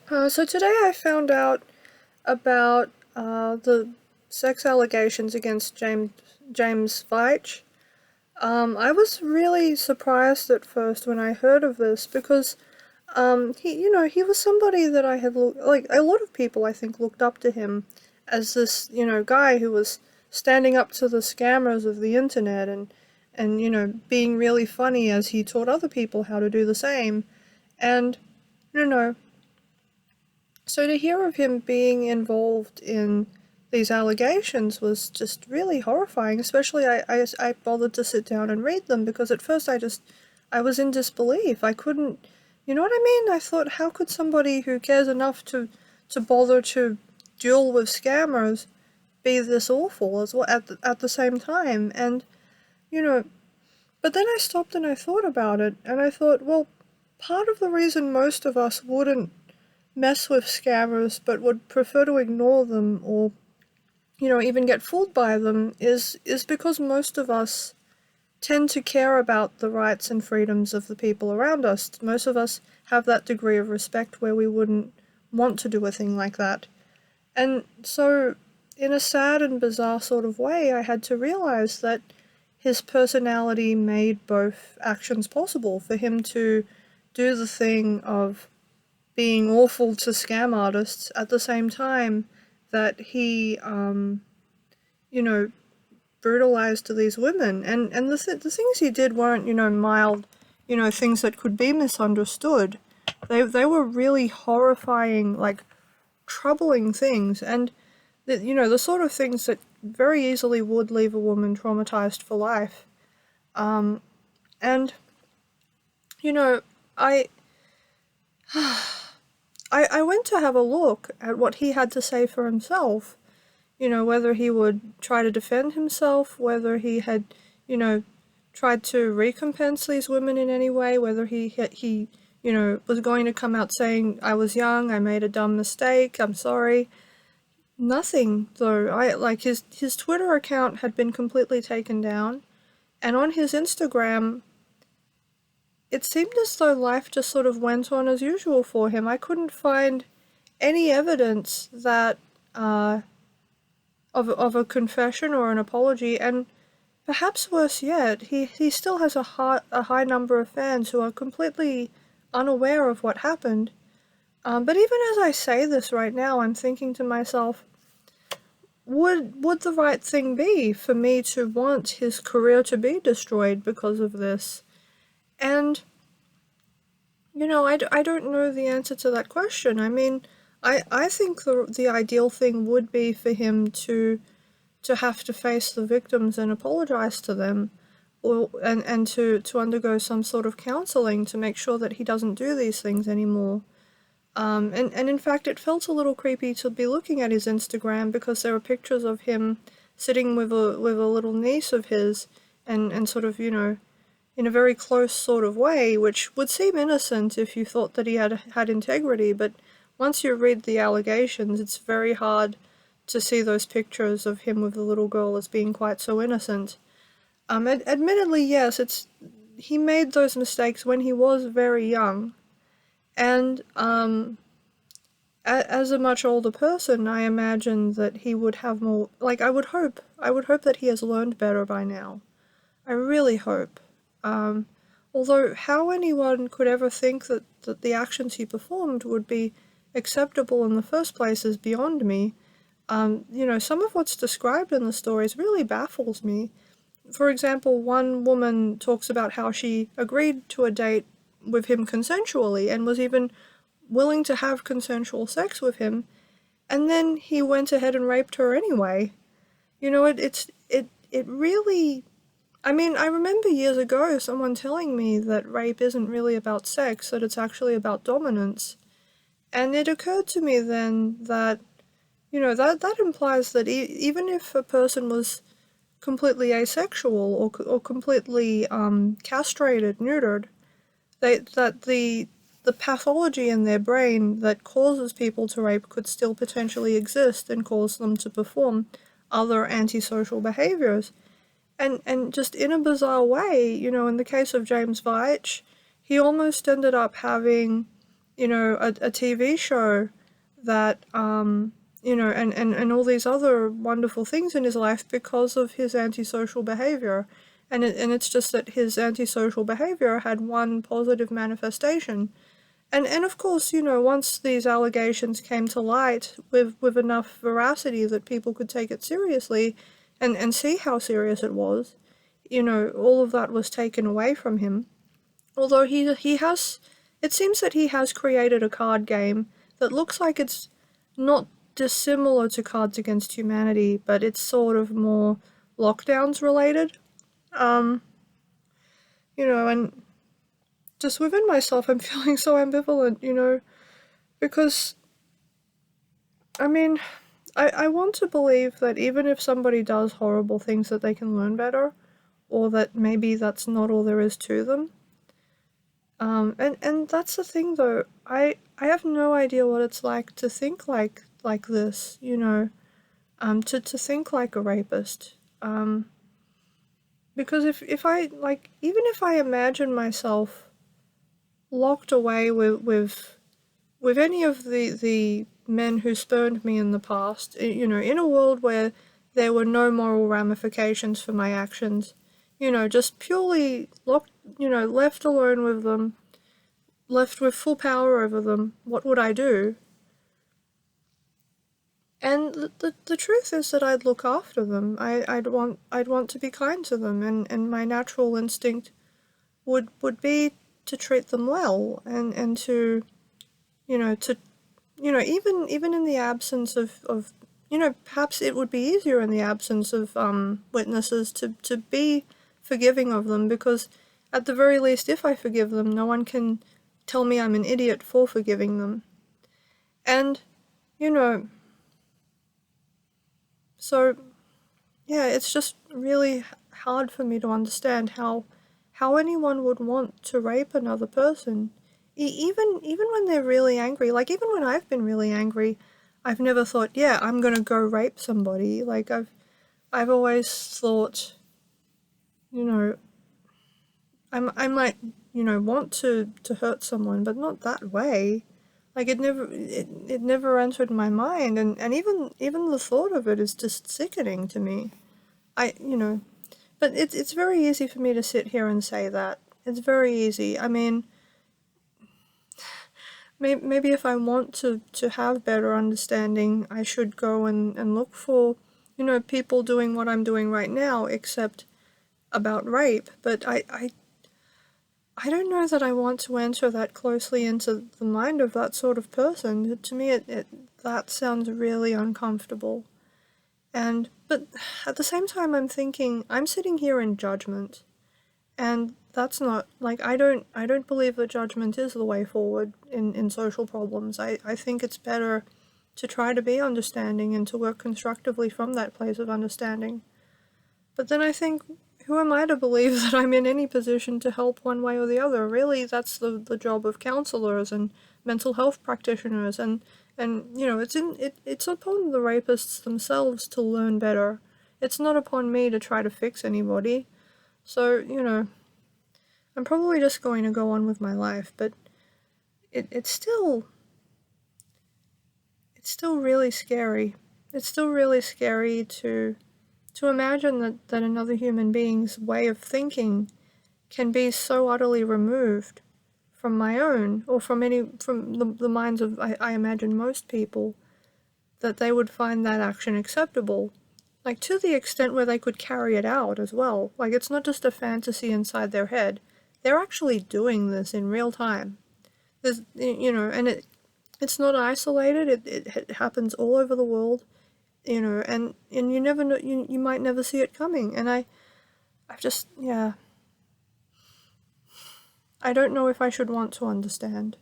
So today I found out about the sex allegations against James Veitch. I was really surprised at first when I heard of this because he was somebody that I had like a lot of people I think looked up to him as this guy who was standing up to the scammers of the internet and being really funny as he taught other people how to do the same. And you know So to hear of him being involved in these allegations was just really horrifying. Especially, I bothered to sit down and read them because at first I was in disbelief. I couldn't, you know what I mean? I thought, how could somebody who cares enough to bother to duel with scammers be this awful as well at the same time? And you know, but then I stopped and I thought about it, and I thought, well, part of the reason most of us wouldn't mess with scammers but would prefer to ignore them or even get fooled by them is because most of us tend to care about the rights and freedoms of the people around us. Most of us have that degree of respect where we wouldn't want to do a thing like that. And so in a sad and bizarre sort of way, I had to realize that his personality made both actions possible. For him to do the thing of being awful to scam artists at the same time that he, you know, brutalized these women. And the things he did weren't, mild, things that could be misunderstood. They were really horrifying, like, troubling things. And, the sort of things that very easily would leave a woman traumatized for life. Um, and, you know, I, I went to have a look at what he had to say for himself, whether he would try to defend himself, whether he had, tried to recompense these women in any way, whether he was going to come out saying, I was young, I made a dumb mistake, I'm sorry. Nothing, though. His Twitter account had been completely taken down, and on his Instagram, it seemed as though life just sort of went on as usual for him. I couldn't find any evidence that of a confession or an apology, and perhaps worse yet, he still has a high number of fans who are completely unaware of what happened. But even as I say this right now, I'm thinking to myself, would the right thing be for me to want his career to be destroyed because of this? And I don't know the answer to that question. I mean, I think the ideal thing would be for him to have to face the victims and apologize to them, and to undergo some sort of counseling to make sure that he doesn't do these things anymore. And in fact, it felt a little creepy to be looking at his Instagram because there were pictures of him sitting with a little niece of his, and sort of, in a very close sort of way, which would seem innocent if you thought that he had integrity, but once you read the allegations, it's very hard to see those pictures of him with the little girl as being quite so innocent. Admittedly, yes, he made those mistakes when he was very young, and as a much older person, I imagine that he would have more. Like, I would hope that he has learned better by now. I really hope. Um, Although how anyone could ever think that the actions he performed would be acceptable in the first place is beyond me. Some of what's described in the stories really baffles me. For example, one woman talks about how she agreed to a date with him consensually and was even willing to have consensual sex with him, and then he went ahead and raped her anyway. It really. I mean, I remember years ago someone telling me that rape isn't really about sex, that it's actually about dominance. And it occurred to me then that, that implies that even if a person was completely asexual or completely castrated, neutered, that the pathology in their brain that causes people to rape could still potentially exist and cause them to perform other antisocial behaviors. And just in a bizarre way, in the case of James Veitch, he almost ended up having a TV show that, and all these other wonderful things in his life because of his antisocial behavior. And it's just that his antisocial behavior had one positive manifestation. And of course, once these allegations came to light with enough veracity that people could take it seriously and see how serious it was, all of that was taken away from him. Although he has, it seems that he has created a card game that looks like it's not dissimilar to Cards Against Humanity, but it's sort of more lockdowns related. Um, and just within myself, I'm feeling so ambivalent, because, I mean, I want to believe that even if somebody does horrible things that they can learn better, or that maybe that's not all there is to them. And that's the thing though, I have no idea what it's like to think like this, to think like a rapist. Because if I, like, even if I imagine myself locked away with any of the men who spurned me in the past, in a world where there were no moral ramifications for my actions, just purely locked, left alone with them, left with full power over them, what would I do? And the truth is that I'd look after them. I'd want to be kind to them, and my natural instinct would be to treat them well, and to, to, even in the absence of perhaps it would be easier in the absence of witnesses to be forgiving of them, because at the very least, if I forgive them, no one can tell me I'm an idiot for forgiving them. And, you know, so, yeah, it's just really hard for me to understand how anyone would want to rape another person. Even when they're really angry, like even when I've been really angry, I've never thought, yeah, I'm gonna go rape somebody. Like I've always thought, you know, I might, want to hurt someone, but not that way. Like it never entered my mind, and even the thought of it is just sickening to me. I you know But it's very easy for me to sit here and say that. It's very easy. I mean, maybe if I want to have better understanding, I should go and look for, people doing what I'm doing right now, except about rape. But I don't know that I want to enter that closely into the mind of that sort of person. To me, that sounds really uncomfortable. But at the same time, I'm thinking, I'm sitting here in judgment, and that's not, like, I don't believe that judgment is the way forward in social problems. I think it's better to try to be understanding and to work constructively from that place of understanding. But then I think, who am I to believe that I'm in any position to help one way or the other? Really, that's the job of counselors and mental health practitioners, and it's upon the rapists themselves to learn better. It's not upon me to try to fix anybody. So, I'm probably just going to go on with my life, but it's still really scary. It's still really scary to imagine that another human being's way of thinking can be so utterly removed from my own, or from the minds of, I imagine, most people, that they would find that action acceptable. Like, to the extent where they could carry it out as well. Like, it's not just a fantasy inside their head. They're actually doing this in real time. And it's not isolated. It happens all over the world. And you never know, you might never see it coming. And I've just, yeah, I don't know if I should want to understand.